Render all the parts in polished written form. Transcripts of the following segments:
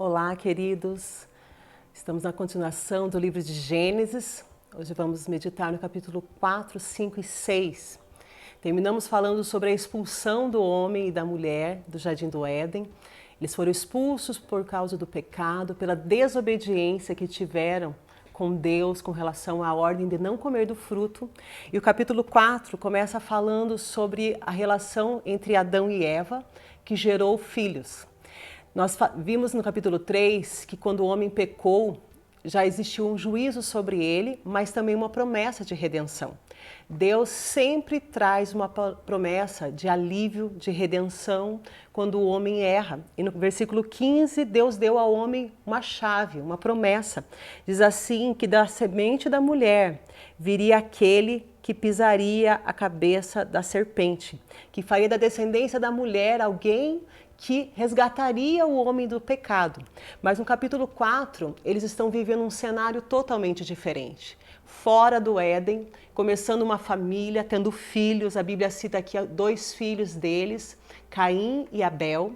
Olá, queridos. Estamos na continuação do livro de Gênesis. Hoje vamos meditar no capítulo 4, 5 e 6. Terminamos falando sobre a expulsão do homem e da mulher do Jardim do Éden. Eles foram expulsos por causa do pecado, pela desobediência que tiveram com Deus com relação à ordem de não comer do fruto. E o capítulo 4 começa falando sobre a relação entre Adão e Eva, que gerou filhos. Nós vimos no capítulo 3 que quando o homem pecou, já existiu um juízo sobre ele, mas também uma promessa de redenção. Deus sempre traz uma promessa de alívio, de redenção, quando o homem erra. E no versículo 15, Deus deu ao homem uma chave, uma promessa. Diz assim, que da semente da mulher viria aquele que pisaria a cabeça da serpente, que faria da descendência da mulher alguém que resgataria o homem do pecado. Mas no capítulo 4, eles estão vivendo um cenário totalmente diferente. Fora do Éden, começando uma família, tendo filhos. A Bíblia cita aqui 2 filhos deles, Caim e Abel.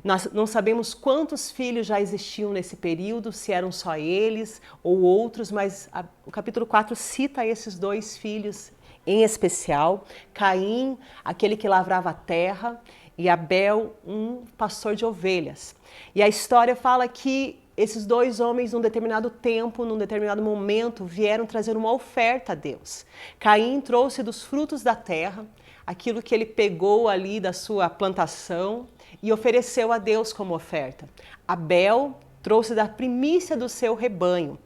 Nós não sabemos quantos filhos já existiam nesse período, se eram só eles ou outros, mas o capítulo 4 cita esses 2 filhos em especial. Caim, aquele que lavrava a terra, e Abel, um pastor de ovelhas. E a história fala que esses 2 homens, num determinado tempo, num determinado momento, vieram trazer uma oferta a Deus. Caim trouxe dos frutos da terra, aquilo que ele pegou ali da sua plantação e ofereceu a Deus como oferta. Abel trouxe da primícia do seu rebanho.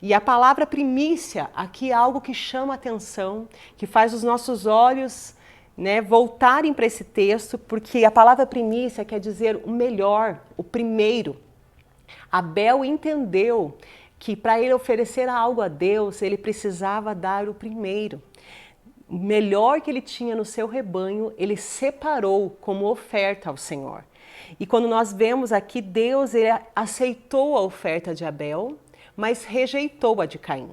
E a palavra primícia aqui é algo que chama a atenção, que faz os nossos olhos voltarem para esse texto, porque a palavra primícia quer dizer o melhor, o primeiro. Abel entendeu que para ele oferecer algo a Deus, ele precisava dar o primeiro. O melhor que ele tinha no seu rebanho, ele separou como oferta ao Senhor. E quando nós vemos aqui, Deus ele aceitou a oferta de Abel, mas rejeitou a de Caim.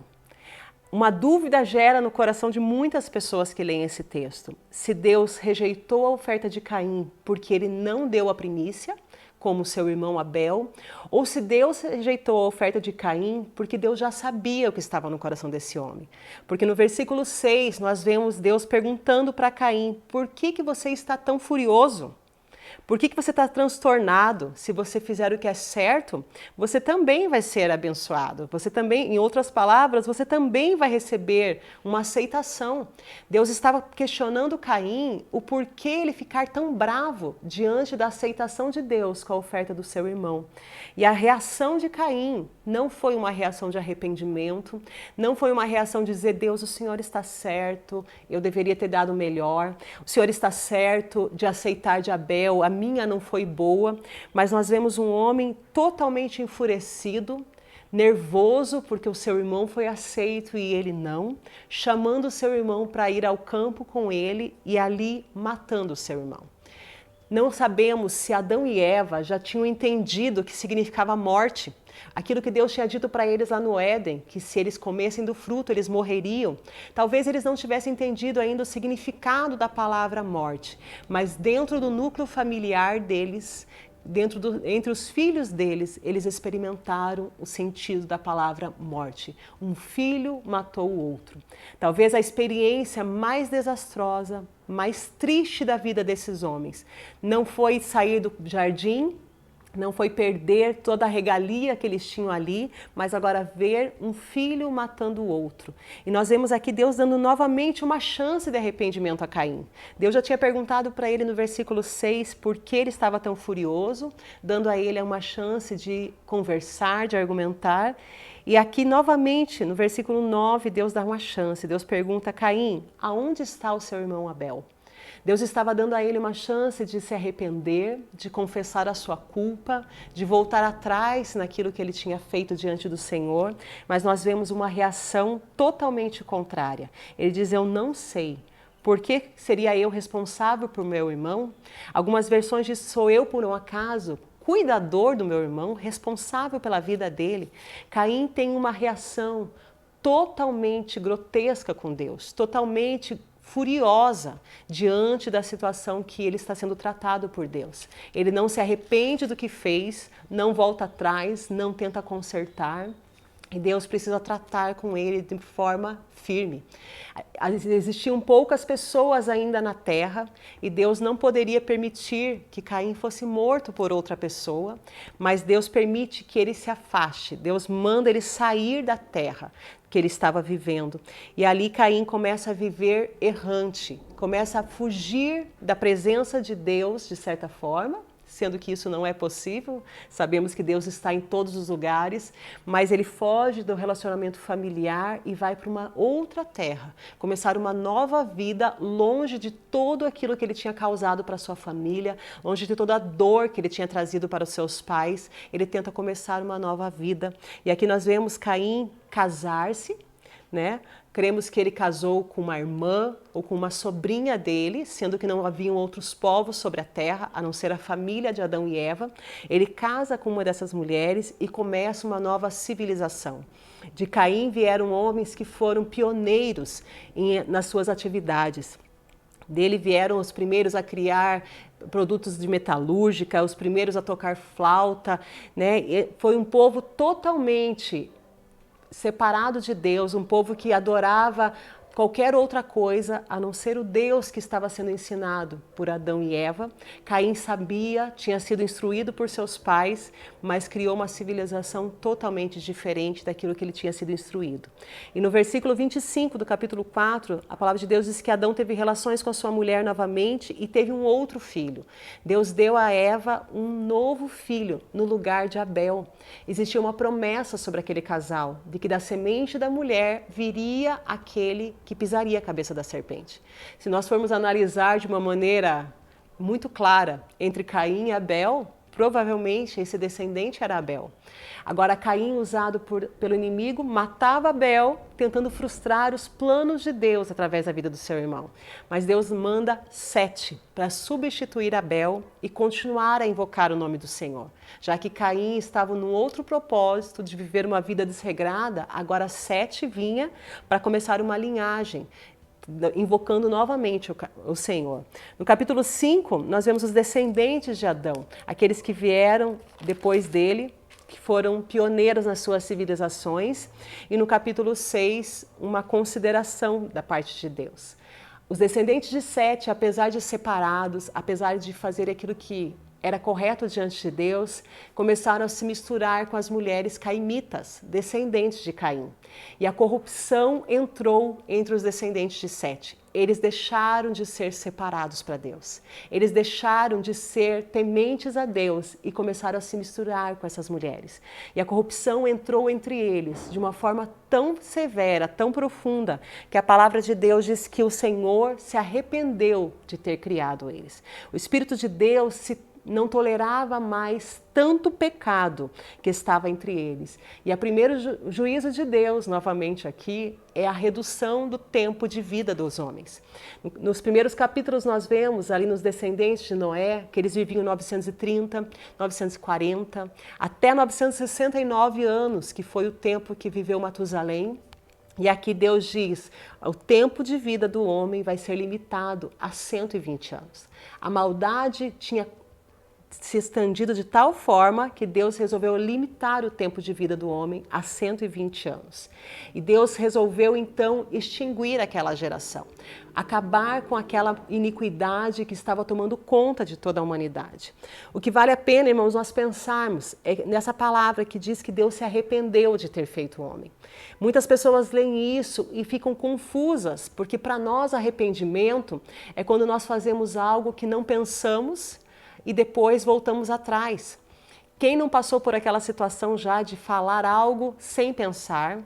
Uma dúvida gera no coração de muitas pessoas que leem esse texto. Se Deus rejeitou a oferta de Caim porque ele não deu a primícia, como seu irmão Abel, ou se Deus rejeitou a oferta de Caim porque Deus já sabia o que estava no coração desse homem. Porque no versículo 6 nós vemos Deus perguntando para Caim, por que você está tão furioso? Por que você está transtornado? Se você fizer o que é certo, você também vai ser abençoado. Você também, em outras palavras, você também vai receber uma aceitação. Deus estava questionando Caim o porquê ele ficar tão bravo diante da aceitação de Deus com a oferta do seu irmão. E a reação de Caim não foi uma reação de arrependimento, não foi uma reação de dizer, Deus, o Senhor está certo, eu deveria ter dado melhor, o Senhor está certo de aceitar de Abel, a minha não foi boa, mas nós vemos um homem totalmente enfurecido, nervoso porque o seu irmão foi aceito e ele não, chamando o seu irmão para ir ao campo com ele e ali matando o seu irmão. Não sabemos se Adão e Eva já tinham entendido o que significava morte. Aquilo que Deus tinha dito para eles lá no Éden, que se eles comessem do fruto, eles morreriam. Talvez eles não tivessem entendido ainda o significado da palavra morte, mas dentro do núcleo familiar deles, entre os filhos deles, eles experimentaram o sentido da palavra morte. Um filho matou o outro. Talvez a experiência mais desastrosa, mais triste da vida desses homens não foi sair do jardim, não foi perder toda a regalia que eles tinham ali, mas agora ver um filho matando o outro. E nós vemos aqui Deus dando novamente uma chance de arrependimento a Caim. Deus já tinha perguntado para ele no versículo 6 por que ele estava tão furioso, dando a ele uma chance de conversar, de argumentar. E aqui novamente, no versículo 9, Deus dá uma chance. Deus pergunta a Caim, aonde está o seu irmão Abel? Deus estava dando a ele uma chance de se arrepender, de confessar a sua culpa, de voltar atrás naquilo que ele tinha feito diante do Senhor, mas nós vemos uma reação totalmente contrária. Ele diz, eu não sei. Por que seria eu responsável por meu irmão? Algumas versões dizem, sou eu por um acaso cuidador do meu irmão, responsável pela vida dele? Caim tem uma reação totalmente grotesca com Deus, totalmente furiosa diante da situação que ele está sendo tratado por Deus. Ele não se arrepende do que fez, não volta atrás, não tenta consertar. E Deus precisa tratar com ele de forma firme. Existiam poucas pessoas ainda na terra e Deus não poderia permitir que Caim fosse morto por outra pessoa, mas Deus permite que ele se afaste. Deus manda ele sair da terra que ele estava vivendo. E ali Caim começa a viver errante, começa a fugir da presença de Deus de certa forma, sendo que isso não é possível. Sabemos que Deus está em todos os lugares, mas ele foge do relacionamento familiar e vai para uma outra terra, começar uma nova vida longe de tudo aquilo que ele tinha causado para sua família, longe de toda a dor que ele tinha trazido para os seus pais. Ele tenta começar uma nova vida. E aqui nós vemos Caim casar-se, né? Cremos que ele casou com uma irmã ou com uma sobrinha dele, sendo que não haviam outros povos sobre a terra, a não ser a família de Adão e Eva. Ele casa com uma dessas mulheres e começa uma nova civilização. De Caim vieram homens que foram pioneiros nas suas atividades. Dele vieram os primeiros a criar produtos de metalúrgica, os primeiros a tocar flauta, né? E foi um povo totalmente separado de Deus, um povo que adorava qualquer outra coisa a não ser o Deus que estava sendo ensinado por Adão e Eva. Caim sabia, tinha sido instruído por seus pais, mas criou uma civilização totalmente diferente daquilo que ele tinha sido instruído. E no versículo 25 do capítulo 4, a palavra de Deus diz que Adão teve relações com a sua mulher novamente e teve um outro filho. Deus deu a Eva um novo filho no lugar de Abel. Existia uma promessa sobre aquele casal, de que da semente da mulher viria aquele que pisaria a cabeça da serpente. Se nós formos analisar de uma maneira muito clara entre Caim e Abel, provavelmente esse descendente era Abel. Agora Caim, usado pelo inimigo, matava Abel, tentando frustrar os planos de Deus através da vida do seu irmão. Mas Deus manda Sete para substituir Abel e continuar a invocar o nome do Senhor. Já que Caim estava num outro propósito de viver uma vida desregrada, agora Sete vinha para começar uma linhagem, invocando novamente o Senhor. No capítulo 5, nós vemos os descendentes de Adão, aqueles que vieram depois dele, que foram pioneiros nas suas civilizações. E no capítulo 6, uma consideração da parte de Deus. Os descendentes de Sete, apesar de separados, apesar de fazer aquilo que era correto diante de Deus, começaram a se misturar com as mulheres caimitas, descendentes de Caim. E a corrupção entrou entre os descendentes de Sete. Eles deixaram de ser separados para Deus. Eles deixaram de ser tementes a Deus e começaram a se misturar com essas mulheres. E a corrupção entrou entre eles de uma forma tão severa, tão profunda, que a palavra de Deus diz que o Senhor se arrependeu de ter criado eles. O Espírito de Deus não tolerava mais tanto pecado que estava entre eles. E o primeiro juízo de Deus, novamente aqui, é a redução do tempo de vida dos homens. Nos primeiros capítulos nós vemos ali nos descendentes de Noé, que eles viviam 930, 940, até 969 anos, que foi o tempo que viveu Matusalém. E aqui Deus diz, o tempo de vida do homem vai ser limitado a 120 anos. A maldade tinha se estendido de tal forma que Deus resolveu limitar o tempo de vida do homem a 120 anos. E Deus resolveu então extinguir aquela geração, acabar com aquela iniquidade que estava tomando conta de toda a humanidade. O que vale a pena, irmãos, nós pensarmos é nessa palavra que diz que Deus se arrependeu de ter feito o homem. Muitas pessoas leem isso e ficam confusas, porque para nós arrependimento é quando nós fazemos algo que não pensamos e depois voltamos atrás. Quem não passou por aquela situação já de falar algo sem pensar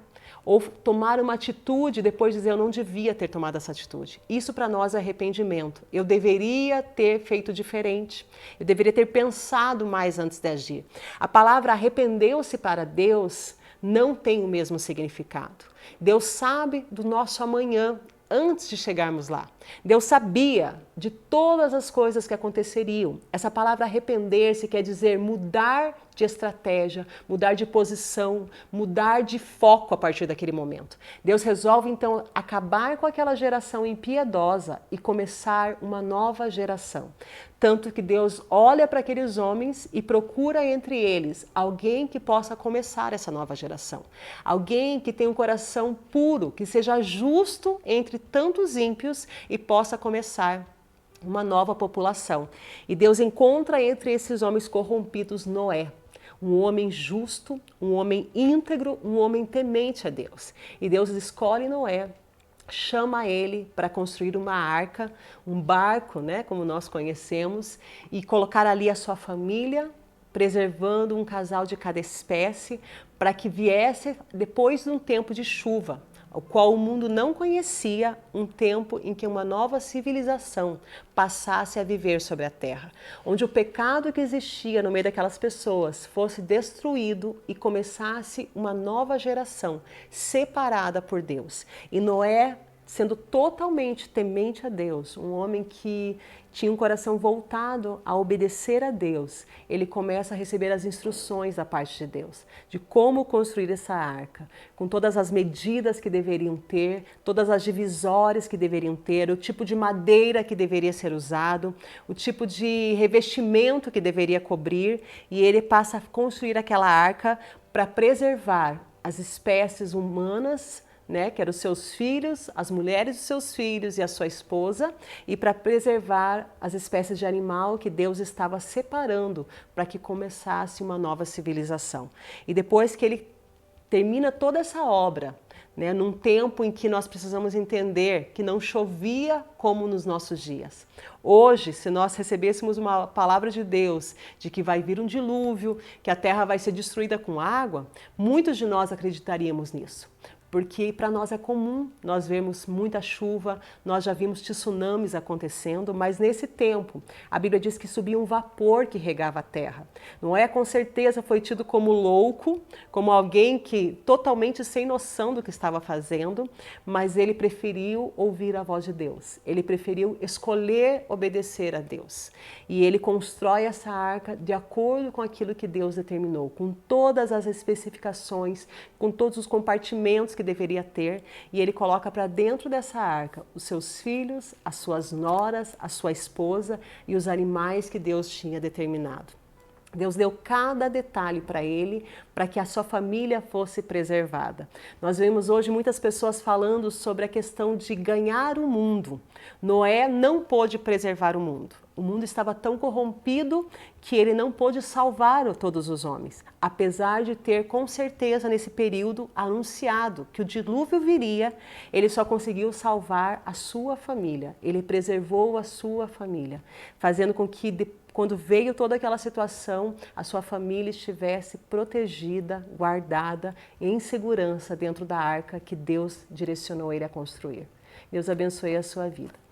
ou tomar uma atitude e depois dizer eu não devia ter tomado essa atitude? Isso para nós é arrependimento. Eu deveria ter feito diferente. Eu deveria ter pensado mais antes de agir. A palavra arrependeu-se para Deus não tem o mesmo significado. Deus sabe do nosso amanhã antes de chegarmos lá. Deus sabia de todas as coisas que aconteceriam. Essa palavra arrepender-se quer dizer mudar de estratégia, mudar de posição, mudar de foco a partir daquele momento. Deus resolve então acabar com aquela geração impiedosa e começar uma nova geração. Tanto que Deus olha para aqueles homens e procura entre eles alguém que possa começar essa nova geração. Alguém que tenha um coração puro, que seja justo entre tantos ímpios e possa começar uma nova população. E Deus encontra entre esses homens corrompidos Noé. Um homem justo, um homem íntegro, um homem temente a Deus. E Deus escolhe Noé, chama ele para construir uma arca, um barco, né, como nós conhecemos, e colocar ali a sua família, preservando um casal de cada espécie, para que viesse depois de um tempo de chuva, o qual o mundo não conhecia, um tempo em que uma nova civilização passasse a viver sobre a terra, onde o pecado que existia no meio daquelas pessoas fosse destruído e começasse uma nova geração separada por Deus. E Noé, sendo totalmente temente a Deus, um homem que tinha um coração voltado a obedecer a Deus, ele começa a receber as instruções da parte de Deus, de como construir essa arca, com todas as medidas que deveriam ter, todas as divisórias que deveriam ter, o tipo de madeira que deveria ser usado, o tipo de revestimento que deveria cobrir, e ele passa a construir aquela arca para preservar as espécies humanas, né, que eram os seus filhos, as mulheres dos seus filhos e a sua esposa, e para preservar as espécies de animal que Deus estava separando para que começasse uma nova civilização. E depois que ele termina toda essa obra, né, num tempo em que nós precisamos entender que não chovia como nos nossos dias. Hoje, se nós recebêssemos uma palavra de Deus de que vai vir um dilúvio, que a terra vai ser destruída com água, muitos de nós acreditaríamos nisso. Porque para nós é comum, nós vemos muita chuva, nós já vimos tsunamis acontecendo, mas nesse tempo a Bíblia diz que subia um vapor que regava a terra. Noé com certeza foi tido como louco, como alguém que totalmente sem noção do que estava fazendo, mas ele preferiu ouvir a voz de Deus, ele preferiu escolher obedecer a Deus. E ele constrói essa arca de acordo com aquilo que Deus determinou, com todas as especificações, com todos os compartimentos que deveria ter, e ele coloca para dentro dessa arca os seus filhos, as suas noras, a sua esposa e os animais que Deus tinha determinado. Deus deu cada detalhe para ele, para que a sua família fosse preservada. Nós vemos hoje muitas pessoas falando sobre a questão de ganhar o mundo. Noé não pôde preservar o mundo. O mundo estava tão corrompido que ele não pôde salvar todos os homens, apesar de ter com certeza nesse período anunciado que o dilúvio viria, ele só conseguiu salvar a sua família, ele preservou a sua família, fazendo com que quando veio toda aquela situação, a sua família estivesse protegida, guardada, em segurança dentro da arca que Deus direcionou ele a construir. Deus abençoe a sua vida.